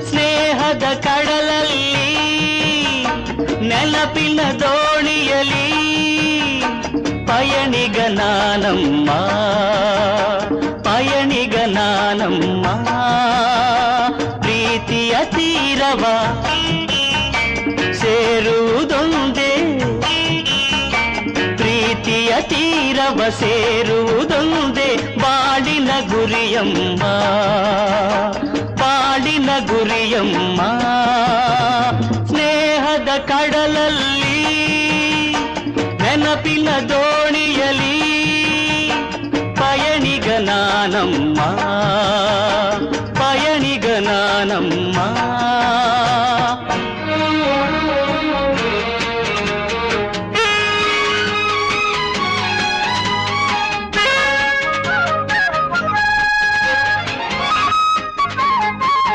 ಸ್ನೇಹದ ಕಡಲಲ್ಲಿ ನೆನಪಿನ ದೋಣಿಯಲಿ ಪಯಣಿಗ ನಾನಮ್ಮ ಪಯಣಿಗ ನಾನಮ್ಮ ಪ್ರೀತಿಯ ತೀರವ ಸೇರುವುದೊಂದೇ ಪ್ರೀತಿಯ ತೀರವ ಸೇರುವುದೊಂದೇ ಬಾಳಿನ ಗುರಿಯಮ್ಮ ಬಾಳಿನ ಗುರಿಯಮ್ಮ ಸ್ನೇಹದ ಕಡಲಲ್ಲಿ ನೆನಪಿನ ದೋಣಿಯಲಿ ಪಯಣಿಗ ನಾನಮ್ಮ ಪಯಣಿಗ ನಾನಮ್ಮ